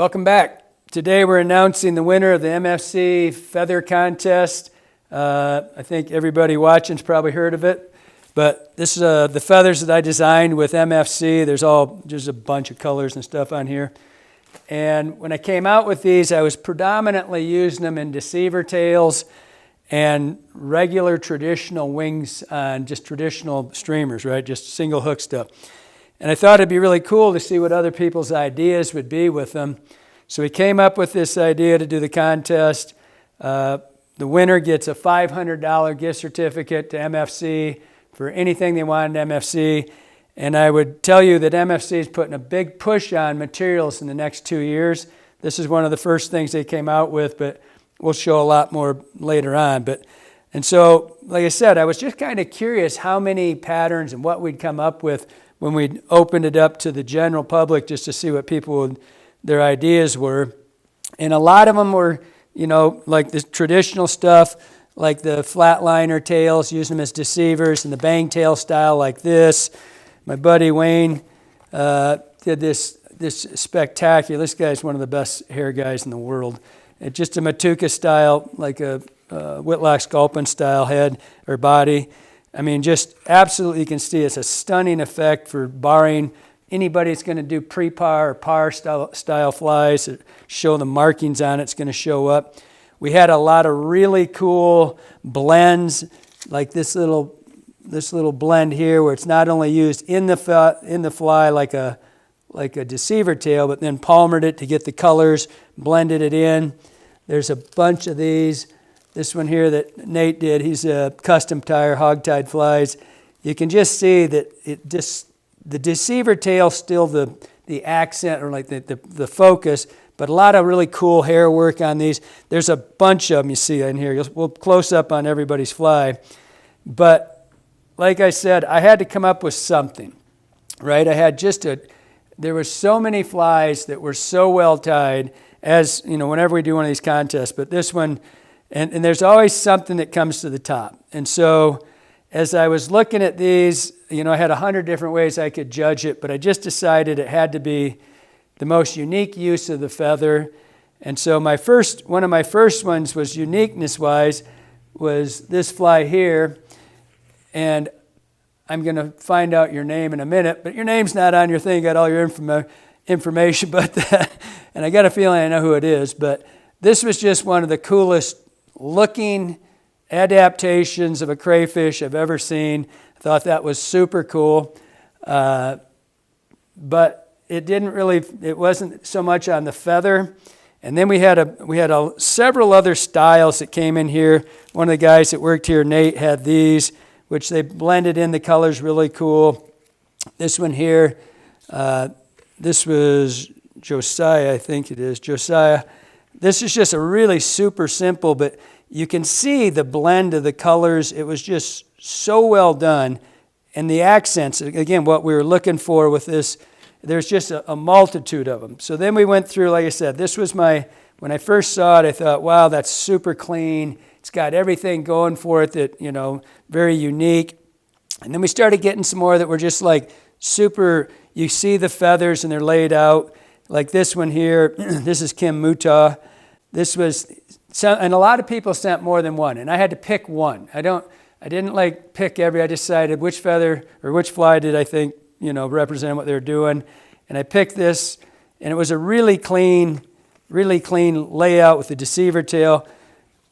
Welcome back. Today we're announcing the winner of the MFC Feather Contest. I think everybody watching's probably heard of it, but this is the feathers that I designed with MFC. There's a bunch of colors and stuff on here. And when I came out with these, I was predominantly using them in deceiver tails and regular traditional wings on just traditional streamers, right? Just single hook stuff. And I thought it'd be really cool to see what other people's ideas would be with them. So we came up with this idea to do the contest. The winner gets a $500 gift certificate to MFC for anything they want at MFC. And I would tell you that MFC is putting a big push on materials in the next 2 years. This is one of the first things they came out with, but we'll show a lot more later on. And so, like I said, I was just kind of curious how many patterns and what we'd come up with when we opened it up to the general public, just to see what their ideas were. And a lot of them were, like the traditional stuff, like the flatliner tails, using them as deceivers, and the bang tail style like this. My buddy Wayne did this spectacular. This guy's one of the best hair guys in the world. It's just a Matuka style, like a Whitlock Sculpin style head or body. I mean, just absolutely, you can see it's a stunning effect for barring anybody that's going to do pre-par or par style flies that show the markings on it. It's going to show up. We had a lot of really cool blends, like this little blend here, where it's not only used in the fly like a deceiver tail, but then palmered it to get the colors, blended it in. There's a bunch of these. This one here that Nate did, he's a custom tire, hog-tied flies. You can just see that the deceiver tail still the accent or like the focus, but a lot of really cool hair work on these. There's a bunch of them you see in here. We'll close up on everybody's fly. But like I said, I had to come up with something, right? There were so many flies that were so well tied, as whenever we do one of these contests, but this one, and there's always something that comes to the top. And so as I was looking at these, I had 100 different ways I could judge it, but I just decided it had to be the most unique use of the feather. And so one of my first ones was uniqueness-wise, was this fly here. And I'm going to find out your name in a minute, but your name's not on your thing. You got all your information, and I got a feeling I know who it is. But this was just one of the coolest looking adaptations of a crayfish I've ever seen. I thought that was super cool. But it wasn't so much on the feather. And then we had several other styles that came in here. One of the guys that worked here, Nate, had these, which they blended in the colors really cool. This one here, this was Josiah, I think it is, Josiah. This is just a really super simple, but you can see the blend of the colors. It was just so well done. And the accents, again, what we were looking for with this, there's just a multitude of them. So then we went through, like I said, this was when I first saw it, I thought, wow, that's super clean. It's got everything going for it that, very unique. And then we started getting some more that were just like super, you see the feathers and they're laid out. Like this one here, this is Kim Mutah. And a lot of people sent more than one, and I had to pick one. I didn't pick every, I decided which feather or which fly did I think, represent what they were doing. And I picked this, and it was a really clean layout with the deceiver tail.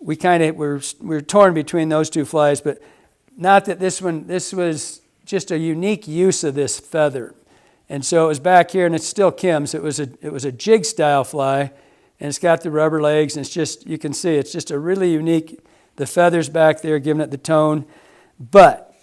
We were torn between those two flies, but not that this was just a unique use of this feather. And so it was back here, and it's still Kim's. It was a jig style fly, and it's got the rubber legs, and it's just, you can see, it's just a really unique, the feathers back there giving it the tone. But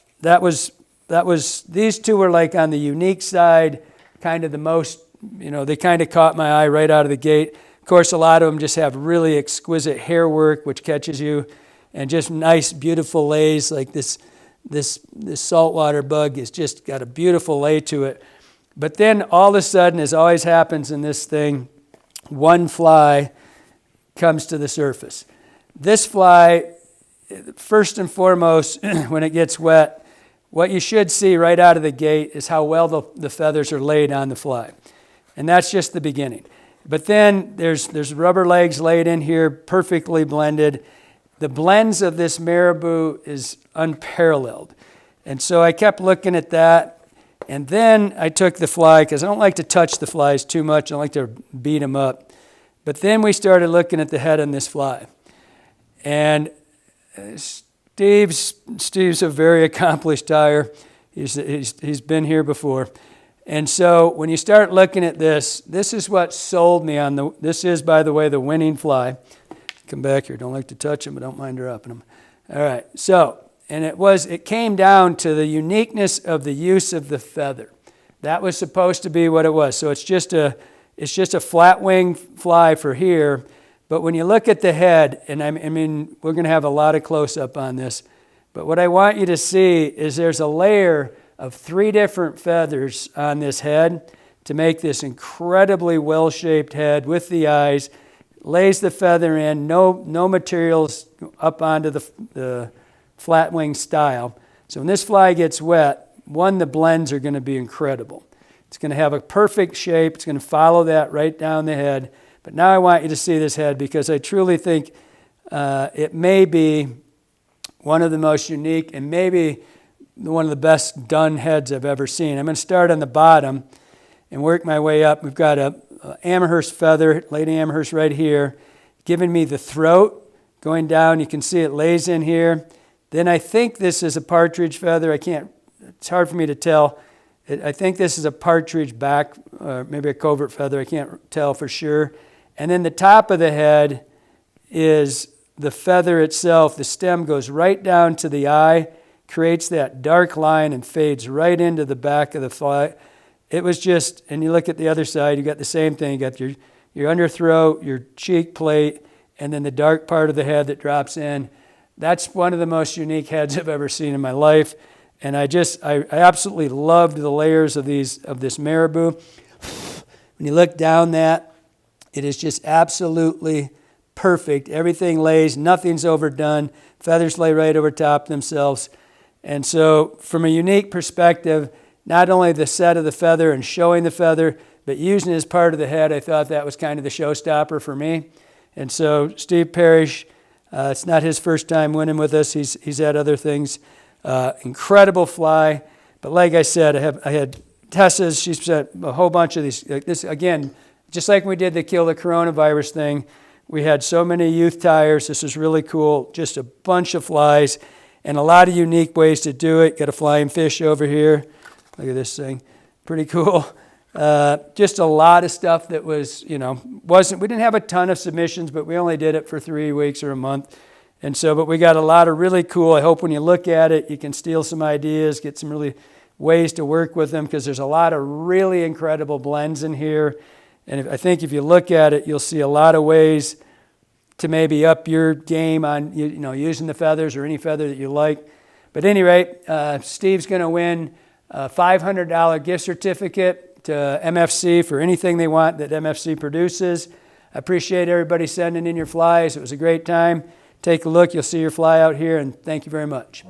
these two were like on the unique side, kind of the most, they kind of caught my eye right out of the gate. Of course, a lot of them just have really exquisite hair work, which catches you, and just nice, beautiful lays, like this saltwater bug has just got a beautiful lay to it. But then all of a sudden, as always happens in this thing, one fly comes to the surface. This fly, first and foremost, when it gets wet, what you should see right out of the gate is how well the feathers are laid on the fly. And that's just the beginning. But then there's rubber legs laid in here, perfectly blended. The blends of this marabou is unparalleled. And so I kept looking at that. And then I took the fly, because I don't like to touch the flies too much. I don't like to beat them up. But then we started looking at the head on this fly. And Steve's a very accomplished tyer. He's been here before. And so when you start looking at this, this is what sold me on this is, by the way, the winning fly. Come back here. Don't like to touch them, but don't mind dropping them. All right. So, and it came down to the uniqueness of the use of the feather. That was supposed to be what it was. So it's just a flat wing fly for here. But when you look at the head, and I mean, we're going to have a lot of close-up on this, but what I want you to see is there's a layer of 3 different feathers on this head to make this incredibly well-shaped head with the eyes. Lays the feather in, no materials up onto the flat wing style. So when this fly gets wet, the blends are going to be incredible. It's going to have a perfect shape. It's going to follow that right down the head. But now I want you to see this head, because I truly think it may be one of the most unique and maybe one of the best done heads I've ever seen. I'm going to start on the bottom and work my way up. We've got a Amherst feather, Lady Amherst right here, giving me the throat. Going down, you can see it lays in here. Then I think this is a partridge feather. It's hard for me to tell. I think this is a partridge back, maybe a covert feather. I can't tell for sure. And then the top of the head is the feather itself. The stem goes right down to the eye, creates that dark line, and fades right into the back of the fly. It was just, and you look at the other side, you got the same thing. You got your underthroat, your cheek plate, and then the dark part of the head that drops in. That's one of the most unique heads I've ever seen in my life. And I absolutely loved the layers of this marabou. When you look down that, it is just absolutely perfect. Everything lays, nothing's overdone. Feathers lay right over top themselves. And so from a unique perspective, not only the set of the feather and showing the feather, but using it as part of the head, I thought that was kind of the showstopper for me. And so Steve Parrish, it's not his first time winning with us. He's had other things. Incredible fly. But like I said, I had Tessa's. She's said a whole bunch of these. This again, just like we did the Kill the Coronavirus thing, we had so many youth tyers. This was really cool. Just a bunch of flies and a lot of unique ways to do it. Got a flying fish over here. Look at this thing. Pretty cool. Just a lot of stuff that was, we didn't have a ton of submissions, but we only did it for 3 weeks or a month. And so, but we got a lot of really cool, I hope when you look at it, you can steal some ideas, get some really ways to work with them, because there's a lot of really incredible blends in here. And I think if you look at it, you'll see a lot of ways to maybe up your game on, using the feathers or any feather that you like. But at any rate, Steve's going to win a $500 gift certificate to MFC for anything they want that MFC produces. I appreciate everybody sending in your flies. It was a great time. Take a look. You'll see your fly out here, and thank you very much.